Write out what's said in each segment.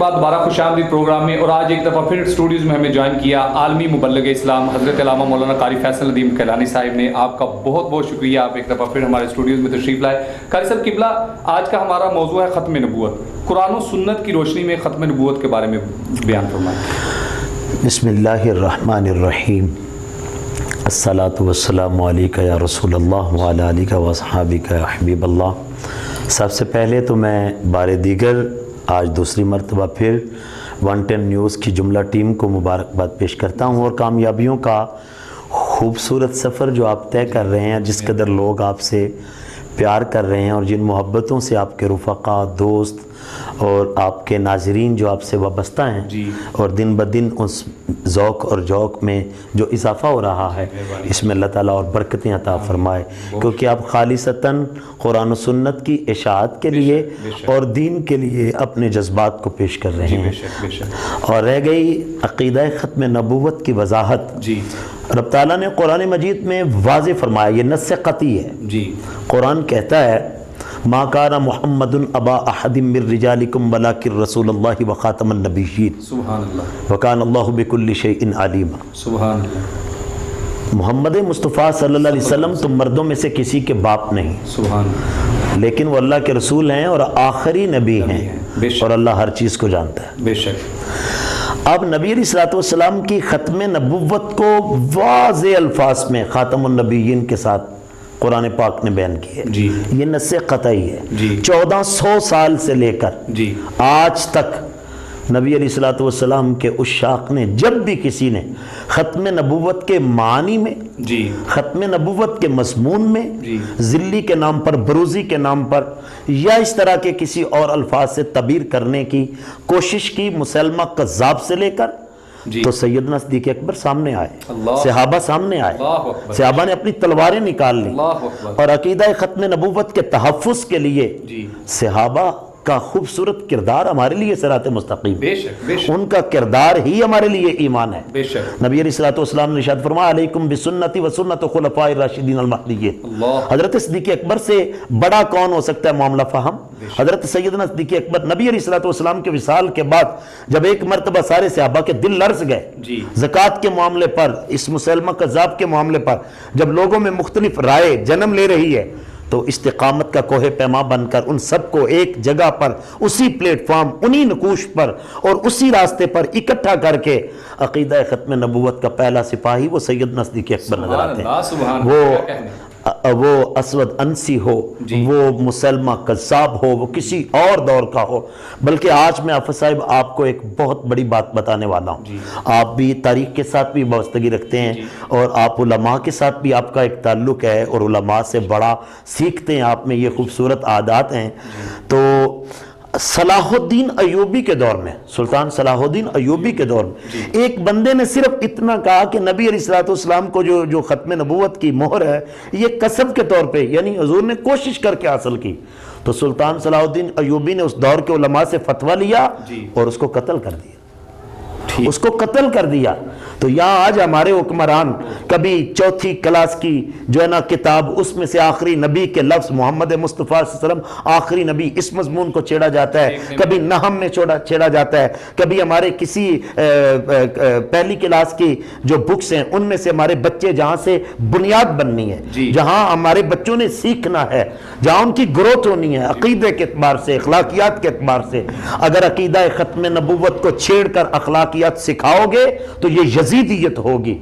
بعد دوبارہ خوش آمدید پروگرام میں، اور آج ایک دفعہ پھر اسٹوڈیوز میں ہمیں جوائن کیا عالمی مبلغ اسلام حضرت علامہ مولانا قاری فیصل ندیم کیلانی صاحب نے۔ آپ کا بہت بہت شکریہ، آپ ایک دفعہ پھر ہمارے اسٹوڈیوز میں تشریف لائے۔ قاری صاحب قبلہ، آج کا ہمارا موضوع ہے ختم نبوت۔ قرآن و سنت کی روشنی میں ختم نبوت کے بارے میں بیان فرمائیں۔ بسم اللہ الرحمن الرحیم، الصلاۃ والسلام علیکہ یا رسول اللہ وعلی آلہ واصحابہ یا حبیب اللہ۔ سب سے پہلے تو میں بار دیگر آج دوسری مرتبہ پھر 110 نیوز کی جملہ ٹیم کو مبارکباد پیش کرتا ہوں، اور کامیابیوں کا خوبصورت سفر جو آپ طے کر رہے ہیں، جس قدر لوگ آپ سے پیار کر رہے ہیں، اور جن محبتوں سے آپ کے رفقا، دوست اور آپ کے ناظرین جو آپ سے وابستہ ہیں، اور دن بدن اس ذوق اور جوق میں جو اضافہ ہو رہا ہے، اس میں اللہ تعالیٰ اور برکتیں عطا فرمائے، کیونکہ آپ خالصتاً قرآن و سنت کی اشاعت کے لیے اور دین کے لیے اپنے جذبات کو پیش کر رہے ہیں۔ اور رہ گئی عقیدہ ختم نبوت کی وضاحت، رب تعالیٰ نے قرآن مجید میں واضح فرمایا، یہ نص قطعی ہے۔ قرآن کہتا ہے ما کان محمد ابا احد من رجالکم ولکن رسول اللہ وخاتم النبیین سبحان اللہ وکان اللہ بکل شیء علیما۔ سبحان اللہ۔ محمد مصطفیٰ صلی اللہ علیہ وسلم تم مردوں میں سے کسی کے باپ نہیں، سبحان اللہ، لیکن وہ اللہ کے رسول ہیں اور آخری نبی ہیں، اور اللہ ہر چیز کو جانتا ہے۔ بے شک۔ اب نبی علیہ الصلوۃ والسلام کی ختم نبوت کو واضح الفاظ میں خاتم النبیین کے ساتھ قرآن پاک نے بیان کی ہے۔ یہ نص قطعی ہے۔ 1400 سال سے لے کر آج تک نبی علیہ الصلوۃ والسلام کے عشاق نے جب بھی کسی نے ختم نبوت کے معنی میں، ختم نبوت کے مضمون میں، ذلی کے نام پر، بروزی کے نام پر، یا اس طرح کے کسی اور الفاظ سے تعبیر کرنے کی کوشش کی، مسلمہ کذاب سے لے کر تو سیدنا صدیق اکبر سامنے آئے، صحابہ سامنے آئے، صحابہ نے اپنی تلواریں نکال لی، اور عقیدہ ختم نبوت کے تحفظ کے لیے صحابہ کا خوبصورت کردار ہمارے لیے صراط مستقیم، ان کا کردار ہی ہمارے لیے ایمان ہے۔ نبی علیہ الصلوۃ والسلام نے ارشاد فرمایا علیکم بسنتی و سنت خلفاء الراشدین المہدیین۔ حضرت صدیق اکبر سے بڑا کون ہو سکتا ہے معاملہ فہم؟ حضرت سیدنا صدیق اکبر نبی علیہ الصلوۃ والسلام کے وصال کے بعد جب ایک مرتبہ سارے صحابہ کے دل لرز گئے زکوٰۃ کے معاملے پر، اس مسلمہ کذاب کے معاملے پر، جب لوگوں میں مختلف رائے جنم لے رہی ہے، تو استقامت کا کوہ پیما بن کر ان سب کو ایک جگہ پر، اسی پلیٹ فارم، انہی نکوش پر اور اسی راستے پر اکٹھا کر کے عقیدہ ختم نبوت کا پہلا سپاہی وہ سیدنا صدیق اکبر نظر آتے ہیں۔ وہ اسود انسی ہو، وہ مسلمہ کذاب ہو، وہ کسی اور دور کا ہو، بلکہ آج میں حافظ صاحب آپ کو ایک بہت بڑی بات بتانے والا ہوں۔ آپ بھی تاریخ کے ساتھ بھی وابستگی رکھتے ہیں، اور آپ علماء کے ساتھ بھی آپ کا ایک تعلق ہے، اور علماء سے بڑا سیکھتے ہیں، آپ میں یہ خوبصورت عادات ہیں۔ تو صلاح الدین ایوبی کے دور میں، سلطان صلاح الدین ایوبی کے دور میں ایک بندے نے صرف اتنا کہا کہ نبی علیہ الصلوۃ والسلام کو جو ختم نبوت کی مہر ہے، یہ کسب کے طور پہ، یعنی حضور نے کوشش کر کے حاصل کی، تو سلطان صلاح الدین ایوبی نے اس دور کے علماء سے فتویٰ لیا اور اس کو قتل کر دیا، اس کو قتل کر دیا۔ تو یہاں آج ہمارے حکمران کبھی چوتھی کلاس کی جو ہے نا کتاب، اس میں سے آخری نبی کے لفظ محمد مصطفیٰ صلی اللہ علیہ وسلم آخری نبی، اس مضمون کو چھیڑا جاتا ہے، کبھی نحم میں چھیڑا جاتا ہے، کبھی ہمارے کسی پہلی کلاس کی جو بکس ہیں ان میں سے ہمارے بچے جہاں سے بنیاد بننی ہے، جہاں ہمارے بچوں نے سیکھنا ہے، جہاں ان کی گروتھ ہونی ہے عقیدے کے اعتبار سے، اخلاقیات کے اعتبار سے، اگر عقیدہ ختم نبوت کو چھیڑ کر اخلاقیات سکھاؤ گے تو یہ یزیدیت ہوگی،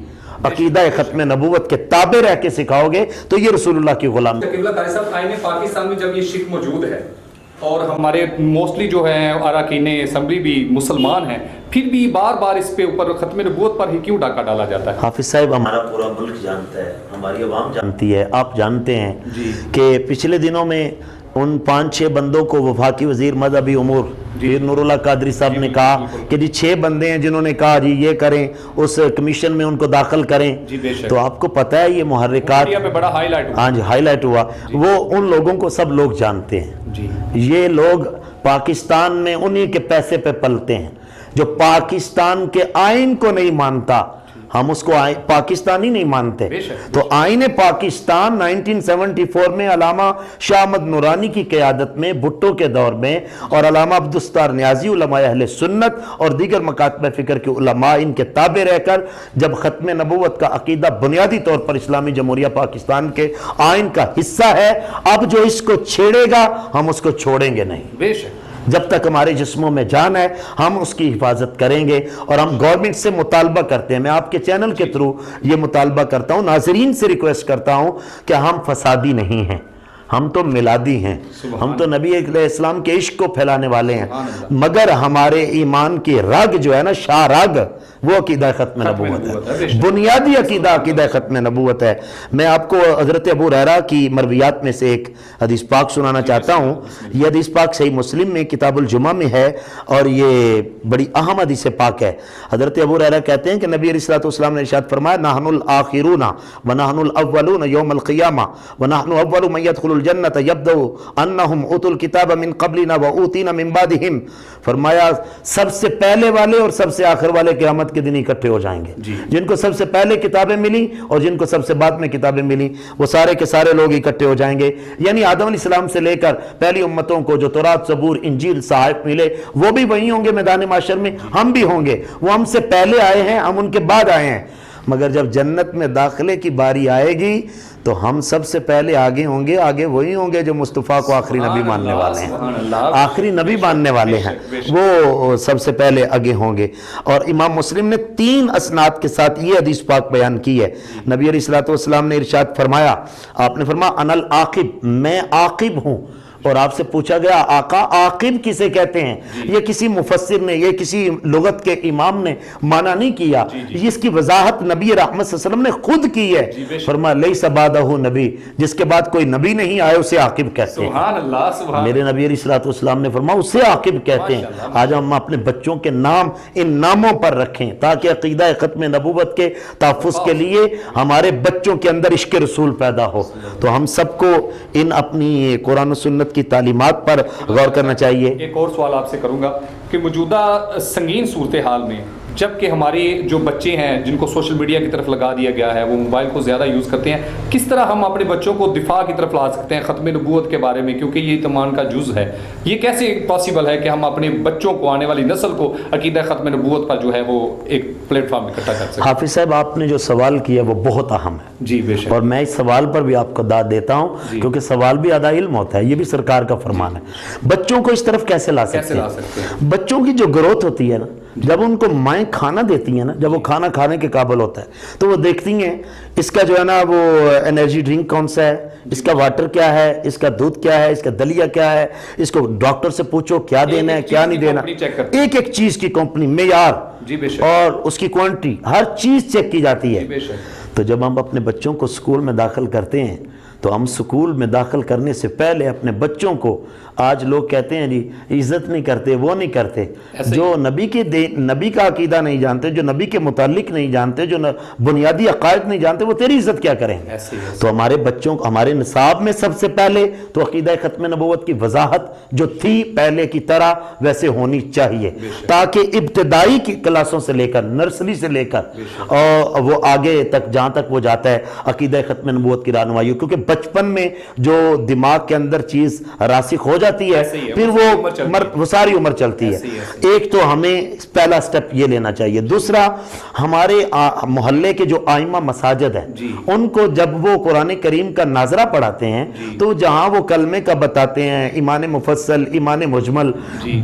عقیدہ ختم نبوت کے تابع رہ کے سکھاؤ گے تو یہ رسول اللہ کی غلام۔ قبلہ قاری صاحب، آئین پاکستان میں جب یہ شک موجود ہے، اور ہمارے موسٹلی جو ہیں اراکین اسمبلی بھی مسلمان ہیں، پھر بھی بار بار اس پہ اوپر ختم نبوت پر ہی کیوں ڈاکہ ڈالا جاتا ہے؟ حافظ صاحب، ہمارا پورا ملک جانتا ہے، ہماری عوام جانتی ہے، آپ جانتے ہیں کہ پچھلے دنوں میں ان 5-6 بندوں کو وفاقی وزیر مذہبی امور پیر نور اللہ قادری صاحب نے کہا کہ جی 6 بندے ہیں جنہوں نے کہا جی یہ کریں، اس کمیشن میں ان کو داخل کریں، تو آپ کو پتہ ہے یہ محرکات ہاں جی ہائی لائٹ ہوا، وہ ان لوگوں کو سب لوگ جانتے ہیں، یہ لوگ پاکستان میں انہی کے پیسے پہ پلتے ہیں، جو پاکستان کے آئین کو نہیں مانتا، हम उसको पाकिस्तानी नहीं मानते। तो आईने पाकिस्तान 1974 में अलामा शाह अहमद नूरानी की क़यादत में भुट्टो के दौर में और अलामा अब्दुस्तार नियाज़ी उलमाए अहले सुन्नत और दीगर मकातब फ़िक्र के उलमा इनके ताबे रहकर जब ख़त्म नबूवत का अकीदा बुनियादी तौर पर इस्लामी जमहूरिया पाकिस्तान के आइन का हिस्सा है, अब जो इसको छेड़ेगा हम उसको छोड़ेंगे नहीं। बेशक जब तक हमारे जिस्मों में जान है हम उसकी हिफाजत करेंगे। और हम गवर्नमेंट से मुतालबा करते हैं, मैं आपके चैनल के थ्रू ये मुतालबा करता हूँ, नाजरीन से रिक्वेस्ट करता हूँ कि हम फसादी नहीं हैं, हम तो मिलादी हैं, हम तो नबी इस्लाम के इश्क को फैलाने वाले हैं, मगर हमारे ईमान की रग जो है ना, शाह रग, वो अकीदा ख़त्म नबूवत है, बुनियादी अकीदा अकीदा ख़त्म नबूवत है। मैं आपको हज़रत अबू हुरैरा की मरवियात में से एक हदीस पाक सुनाना चाहता हूँ। ये हदीस पाक सही मुस्लिम में किताबुल जुमा में है और ये बड़ी अहम हदीस पाक है। हज़रत अबू हुरैरा कहते हैं कि नबी अलैहिस्सलातु वस्सलाम ने इरशाद फरमाया, नहनुल आखिरूना व नहनुल अव्वलूना यौमल क़ियामा व नहनु अव्वलु मन यदखुलुल जन्नत यब्दउ अन्नहुम उतुल किताब मिन क़ब्लिना व ऊतीना मिन बादिहिम। फरमाया सबसे पहले वाले और सबसे आखिर वाले क़यामत के दिन इकट्ठे हो जाएंगे। जिनको सबसे पहले किताबें मिली और जिनको सबसे बाद में किताबें मिली, वो सारे के सारे लोग इकट्ठे हो जाएंगे। यानी आदम अलैहिस्सलाम से लेकर पहली उम्मतों को जो तौरात, ज़बूर, इंजील, सहाइफ मिले, वो भी वही होंगे मैदान माशर में, हम भी होंगे। वो हमसे पहले आए हैं, हम उनके बाद आए हैं, मगर जब जन्नत में दाखिले की बारी आएगी तो हम सबसे पहले आगे होंगे। आगे वही होंगे जो मुस्तफ़ा को आखिरी नबी मानने वाले हैं, आखिरी नबी मानने वाले हैं, वो सबसे पहले आगे होंगे। और इमाम मुस्लिम ने 3 असनाद के साथ ये हदीस पाक बयान की है। नबी अलैहिस्सलातु वस्सलाम ने इरशाद फरमाया, आपने फरमाया अनल आकिब, मैं आकिब हूँ। और आपसे पूछा गया आका आकिब किसे कहते हैं? ये किसी मुफस्सिर ने, ये किसी लुगत के इमाम ने माना नहीं किया, इसकी वजाहत नबी रहमत सल्लल्लाहु अलैहि वसल्लम ने खुद की है। फरमाया लैसा बादहु नबी, जिसके बाद कोई नबी नहीं आए उसे आकिब कहते हैं। सुभान अल्लाह, सुभान। मेरे नबी अलैहिस्सलातु वस्सलाम ने फरमाया उसे आकिब कहते हैं। आज हम अपने बच्चों के नाम इन नामों पर रखें ताकि अकीदा ख़त्म नबूवत के तहफ़्फ़ुज़ के लिए हमारे बच्चों के अंदर इश्क़ रसूल पैदा हो। तो हम सबको इन अपनी कुरान और सुन्नत की तालीमात पर गौर करना चाहिए। एक और सवाल आपसे करूंगा कि मौजूदा संगीन सूरत हाल में जबकि हमारे जो बच्चे हैं जिनको सोशल मीडिया की तरफ लगा दिया गया है, वो मोबाइल को ज़्यादा यूज़ करते हैं, किस तरह हम अपने बच्चों को दिफा की तरफ ला सकते हैं ख़त्म नबूवत के बारे में, क्योंकि ये ईमान का जुज़ है। ये कैसे पॉसिबल है कि हम अपने बच्चों को, आने वाली नस्ल को अकीदा ख़त्म नबूवत पर जो है वो एक प्लेटफॉर्म इकट्ठा कर सकें? हाफिज़ साहब, आपने जो सवाल किया वो बहुत अहम है। जी बेशक। और मैं इस सवाल पर भी आपको दाद देता हूँ, क्योंकि सवाल भी आधा इल्म होता है, ये भी सरकार का फरमान है। बच्चों को इस तरफ कैसे ला सकते हैं? बच्चों की जो ग्रोथ होती है ना, जब उनको माएँ खाना देती हैं ना, जब वो खाना खाने के काबिल होता है तो वो देखती हैं इसका जो है ना वो एनर्जी ड्रिंक कौन सा है, इसका वाटर क्या है, इसका दूध क्या है, इसका दलिया क्या है, इसको डॉक्टर से पूछो क्या देना है क्या नहीं देना। एक एक चीज की कंपनी, मेयार और उसकी क्वांटिटी, हर चीज चेक की जाती है। तो जब हम अपने बच्चों को स्कूल में दाखिल करते हैं तो हम स्कूल में दाखिल करने से पहले अपने बच्चों को, आज लोग कहते हैं जी इज्जत नहीं करते, वो नहीं करते, जो नबी का अकीदा नहीं जानते, जो नबी के मुतालिक नहीं जानते, जो बुनियादी अकायद नहीं जानते, वो तेरी इज्जत क्या करेंगे? तो हमारे बच्चों को हमारे निसाब में सबसे पहले तो अकीदा ख़त्म नबूवत की वजाहत जो थी पहले की तरह वैसे होनी चाहिए, ताकि इब्तदाई की क्लासों से लेकर, नर्सरी से लेकर और वो आगे तक जहाँ तक वो जाता है अकीदा ख़त्म नबूवत की रहनुमाई। क्योंकि बचपन में जो दिमाग के अंदर चीज रासिख हो जाती है फिर वो सारी उम्र चलती है। एक तो हमें पहला स्टेप ये लेना चाहिए। दूसरा, हमारे मोहल्ले के जो आइमा मसाजिद हैं उनको जब वो कुरान करीम का नाजरा पढ़ाते हैं तो जहां वो कलमे का बताते हैं, ईमान मुफस्सल, ईमान मुजमल,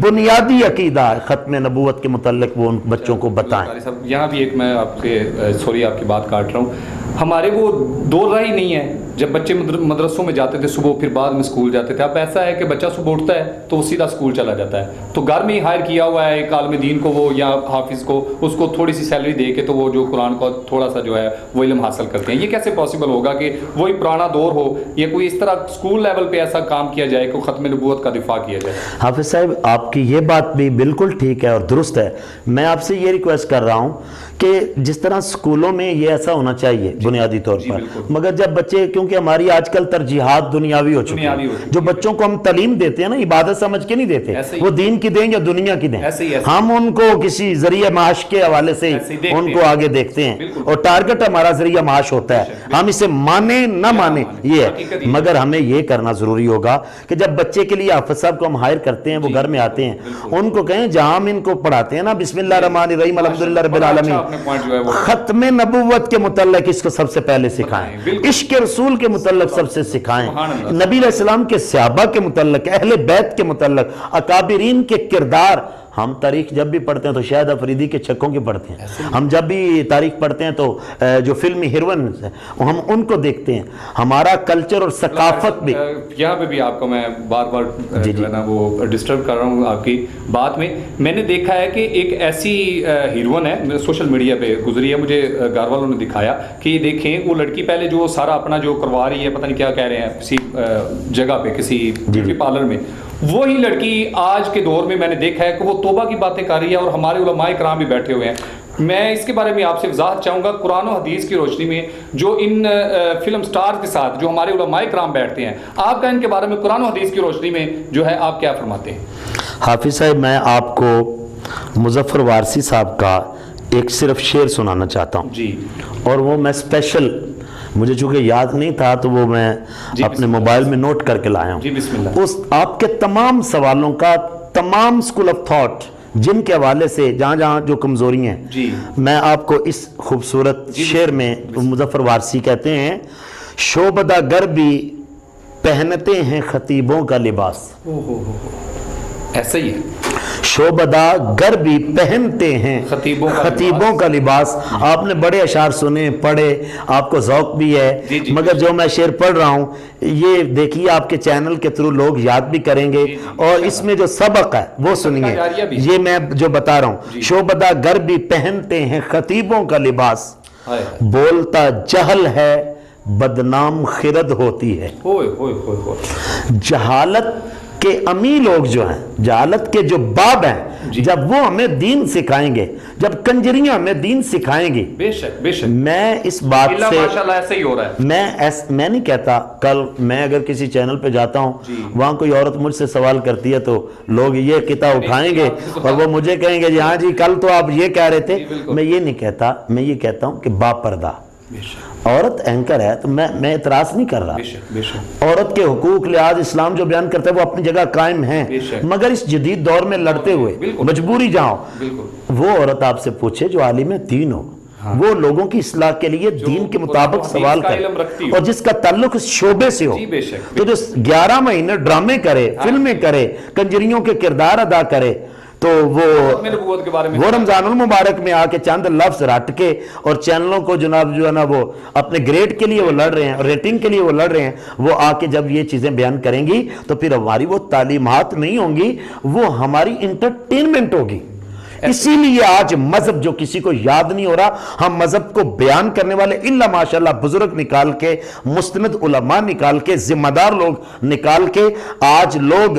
बुनियादी अकीदा ख़त्म नबूवत के मुतल्लिक वो उन बच्चों को बताएं। यहाँ भी एक मैं आपकी बात काट रहा हूँ, हमारे वो दौर रहा ही नहीं है। जब बच्चे मदरसों में जाते थे सुबह, फिर बाद में स्कूल जाते थे। अब ऐसा है कि बच्चा सुबह उठता है तो वो सीधा स्कूल चला जाता है, तो घर में ही हायर किया हुआ है एक आलिम दीन को, वो या हाफिज़ को, उसको थोड़ी सी सैलरी दे के तो वो जो कुरान को थोड़ा सा जो है वो इल्म हासिल करते हैं। ये कैसे पॉसिबल होगा कि वही पुराना दौर हो, या कोई इस तरह स्कूल लेवल पे ऐसा काम किया जाए कि ख़त्म नबूवत का दिफा किया जाए? हाफिज़ साहब, आपकी ये बात भी बिल्कुल ठीक है और दुरुस्त है। मैं आपसे ये रिक्वेस्ट कर रहा हूँ कि जिस तरह स्कूलों में ये ऐसा होना चाहिए बुनियादी तौर पर, मगर जब बच्चे, क्योंकि हमारी आजकल तरजीहात दुनियावी हो चुकी है, जो बच्चों को हम तालीम देते हैं ना, इबादत समझ के नहीं देते, वो दीन की दें या दुनिया की दें, हम उनको किसी जरिया माश के हवाले से उनको आगे देखते हैं, और टारगेट हमारा जरिया माश होता है, हम इसे माने ना माने ये है। मगर हमें ये करना जरूरी होगा कि जब बच्चे के लिए हाफिज साहब को हम हायर करते हैं, वो घर में आते हैं, उनको कहें जहां हम इनको पढ़ाते हैं ना, बिस्मिल्लाह रहमान रहीम अल्हम्दुलिल्लाह रब्बिल आलमीन, खत्म नबुव्वत के मुतल्लिक इसको सबसे पहले सिखाएं, इश्क रसूल के मुतल्लिक सबसे सिखाएं, नबी अलैहिस्सलाम के सहाबा के मुतल्लिक, अहले बैत के मुतल्लिक, अकाबिरीन के किरदार। हम तारीख जब भी पढ़ते हैं तो शायद अफरीदी के छक्कों की पढ़ते हैं, हम जब भी तारीख पढ़ते हैं तो जो फिल्मी हीरोइन है हम उनको देखते हैं। हमारा कल्चर और सकाफत भी, यहाँ पे भी आपको मैं बार बार जो है ना वो डिस्टर्ब कर रहा हूँ आपकी बात में। मैंने देखा है कि एक ऐसी हीरोइन है, सोशल मीडिया पे गुजरी है, मुझे घर वालों ने दिखाया कि देखें वो लड़की पहले जो सारा अपना जो करवा रही है, पता नहीं क्या कह रहे हैं, किसी जगह पे किसी ब्यूटी पार्लर में, वही लड़की आज के दौर में मैंने देखा है कि वो तौबा की बातें कर रही है, और हमारे उलमाए कराम भी बैठे हुए हैं। मैं इसके बारे में आपसे वजाहत चाहूँगा, कुरान और हदीस की रोशनी में जो इन फिल्म स्टार के साथ जो हमारे उलमाए कराम बैठते हैं, आपका इनके बारे में कुरान और हदीस की रोशनी में जो है आप क्या फरमाते हैं? हाफिज साहब, मैं आपको मुजफ्फर वारसी साहब का एक सिर्फ शेर सुनाना चाहता हूँ जी, और वो मैं स्पेशल, मुझे चूंकि याद नहीं था तो वो मैं अपने मोबाइल में नोट करके लाया हूँ। उस आपके तमाम सवालों का, तमाम स्कूल ऑफ थॉट जिनके हवाले से जहाँ जहाँ जो कमजोरी हैं, मैं आपको इस खूबसूरत शेर में, मुजफ्फर वारसी कहते हैं, शोबदा गर भी पहनते हैं खतीबों का लिबास। ऐसा ही है, शोबदा गर भी पहनते हैं खतीबों का लिबास। आपने बड़े अशार सुने, पढ़े, आपको ज़ौक़ भी है, मगर जो मैं शेर पढ़ रहा हूँ ये देखिए आपके चैनल के थ्रू लोग याद भी करेंगे, और इसमें जो सबक है वो सुनिए, ये मैं जो बता रहा हूँ। शोबदा गर भी पहनते हैं खतीबों का लिबास, बोलता जहल है बदनाम खिरद होती है। जहालत के अमी लोग जो हैं, जहालत के जो बाब हैं, जब वो हमें दीन सिखाएंगे, जब कंजरियां हमें दीन सिखाएंगी, बेशक बेशक, मैं इस बात से माशाल्लाह ऐसे ही हो रहा है। मैं नहीं कहता, कल मैं अगर किसी चैनल पे जाता हूँ, वहां कोई औरत मुझसे सवाल करती है तो लोग ये किताब उठाएंगे और वो मुझे कहेंगे जी हाँ जी कल तो आप ये कह रहे थे। मैं ये नहीं कहता, मैं ये कहता हूँ कि बापर्दा औरत एंकर है तो मैं इतराज नहीं कर रहा। औरत के हुकूक लिहाज इस्लाम जो बयान करता है वो अपनी जगह कायम है, मगर इस जदीद दौर में लड़ते हुए मजबूरी जाओ, वो औरत आपसे पूछे जो आलिम दीन हो, वो लोगों की इस्लाह के लिए दीन के मुताबिक सवाल करे और जिसका ताल्लुक इस शोबे से हो। तो जो 11 महीने ड्रामे करे, फिल्में करे, कंजरियों के किरदार अदा करे, तो वो रमजानुल मुबारक में आके चंद लफ्ज रट के और चैनलों को जनाब जो है ना वो अपने ग्रेड के लिए वो लड़ रहे हैं, रेटिंग के लिए वो लड़ रहे हैं, वो आके जब ये चीजें बयान करेंगी तो फिर हमारी वो तालीमात नहीं होंगी, वो हमारी इंटरटेनमेंट होगी। इसीलिए आज मजहब जो किसी को याद नहीं हो रहा, हम मजहब को बयान करने वाले इल्ला माशाल्लाह बुजुर्ग निकाल के, मुस्तनद उलमा निकाल के, जिम्मेदार लोग निकाल के, आज लोग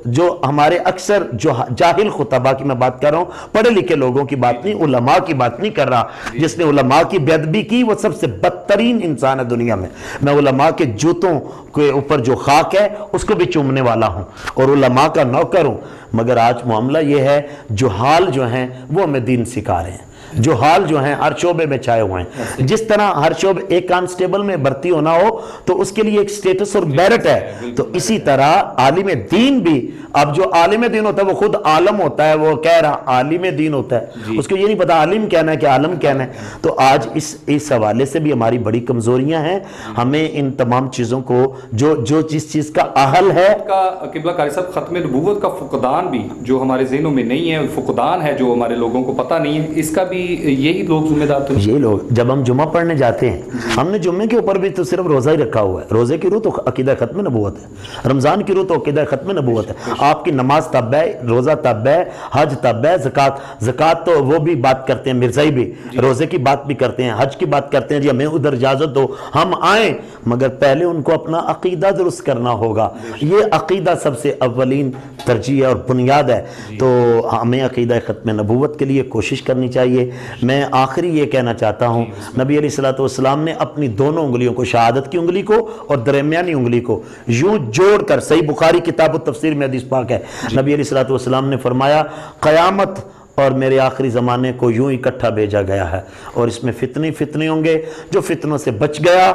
जो हमारे अक्सर जो जाहिल खुतबा की मैं बात कर रहा हूं, पढ़े लिखे लोगों की बात नहीं, उलमा की बात नहीं कर रहा। जिसने उलमा की बेअदबी की वो सबसे बदतरीन इंसान है दुनिया में। मैं उलमा के जूतों के ऊपर जो खाक है उसको भी चूमने वाला हूं और उलमा का नौकर हूं, मगर आज मामला यह है जो हाल जो हैं वो हमें दीन सिखा रहे हैं, जो हाल जो हैं हर शोबे में छाए हुए हैं। जिस तरह हर शोबे, एक कांस्टेबल में भर्ती होना हो तो उसके लिए एक स्टेटस और मेरिट है, तो इसी तरह आलिम दीन भी, अब जो आलिम दीन होता है वो खुद आलम होता है, वो कह रहा आलिम दीन होता है, उसको ये नहीं पता आलिम कहना है कि आलम कहना है। तो आज इस हवाले से भी हमारी बड़ी कमजोरियां हैं। हमें इन तमाम चीजों को जो जिस चीज का अहल है किबला कारी साहब, खत्म नबूवत का फुकदान भी जो हमारे ज़हनों में नहीं है, फुकदान है जो हमारे लोगों को पता नहीं है, इसका भी यही लोग जिम्मेदार थे। ये लोग जब हम जुम्मा पढ़ने जाते हैं, हमने जुम्मे के ऊपर भी तो सिर्फ रोजा ही रखा हुआ है, रोजे की रूह तो अकीदा खत्म नबूवत है, रमजान की रूह तो अकीदा खत्म नबूवत है। आपकी नमाज तब है, रोजा तब है, हज तब है, ज़कात तो वो भी बात करते हैं, मिर्जाई भी रोजे की बात भी करते हैं, हज की बात करते हैं, जी हमें उधर इजाजत दो हम आए, मगर पहले उनको अपना अकीदा दुरुस्त करना होगा। ये अकीदा सबसे अव्वलीन तरजीह और बुनियाद है। तो हमें अकीदा खत्म नबूवत के लिए कोशिश करनी चाहिए। میں آخری یہ کہنا چاہتا ہوں، نبی علیہ الصلوۃ والسلام نے اپنی دونوں انگلیوں کو، شہادت کی انگلی کو اور درمیانی انگلی کو یوں جوڑ کر، صحیح بخاری کتاب التفسیر میں حدیث پاک ہے، نبی علیہ الصلوۃ والسلام نے فرمایا قیامت اور میرے آخری زمانے کو یوں اکٹھا بھیجا گیا ہے، اور اس میں فتنے ہوں گے، جو فتنوں سے بچ گیا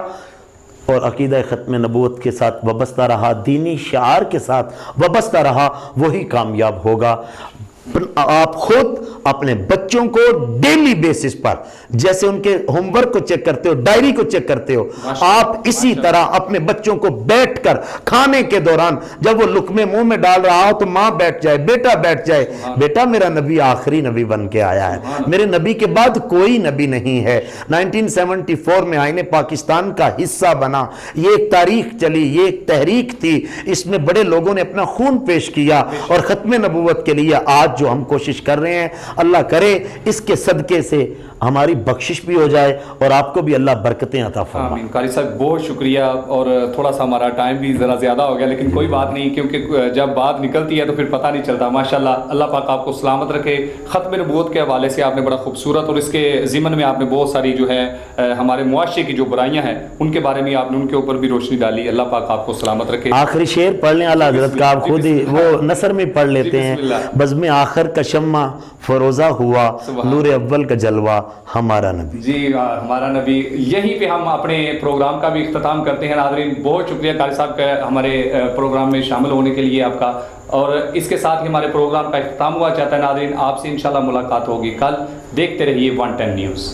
اور عقیدہ ختم نبوت کے ساتھ وابستہ رہا، دینی شعار کے ساتھ وابستہ رہا، وہی کامیاب ہوگا۔ آپ خود اپنے بچوں کو ڈیلی بیسس پر جیسے ان کے ہوم ورک کو چیک کرتے ہو، ڈائری کو چیک کرتے ہو، آپ اسی طرح اپنے بچوں کو بیٹھ کر کھانے کے دوران جب وہ لقمے منہ میں ڈال رہا ہو تو ماں بیٹھ جائے، بیٹا بیٹھ جائے، بیٹا میرا نبی آخری نبی بن کے آیا ہے، میرے نبی کے بعد کوئی نبی نہیں ہے۔ 1974 میں آئین پاکستان کا حصہ بنا، یہ ایک تاریخ چلی، یہ ایک تحریک تھی، اس میں بڑے لوگوں نے اپنا خون پیش کیا، اور ختم نبوت کے لیے آج جو ہم کوشش کر رہے ہیں، اللہ کرے اس کے صدقے سے ہماری بخشش بھی ہو جائے اور آپ کو بھی اللہ برکتیں عطا فرمائے۔ آمین۔ قاری صاحب بہت شکریہ، اور تھوڑا سا ہمارا ٹائم بھی ذرا زیادہ ہو گیا، لیکن کوئی بات نہیں، کیونکہ جب بات نکلتی ہے تو پھر پتہ نہیں چلتا۔ ماشاءاللہ، اللہ پاک آپ کو سلامت رکھے۔ ختم نبوت کے حوالے سے آپ نے بڑا خوبصورت، اور اس کے ضمن میں آپ نے بہت ساری جو ہے ہمارے معاشرے کی جو برائیاں ہیں ان کے بارے میں آپ نے ان کے اوپر بھی روشنی ڈالی۔ اللہ پاک آپ کو سلامت رکھے۔ آخری شعر پڑھ لیں اعلیٰ حضرت کا، آپ خود ہی وہ نثر میں پڑھ لیتے ہیں، بزم آخر کا شمع فروزہ ہوا، نور اول کا جلوہ ہمارا نبی۔ جی ہمارا نبی، یہیں پہ ہم اپنے پروگرام کا بھی اختتام کرتے ہیں۔ ناظرین بہت شکریہ قاری صاحب کا ہمارے پروگرام میں شامل ہونے کے لیے آپ کا، اور اس کے ساتھ ہی ہمارے پروگرام کا اختتام ہوا چاہتا ہے۔ ناظرین آپ سے انشاءاللہ ملاقات ہوگی کل، دیکھتے رہیے 110 نیوز۔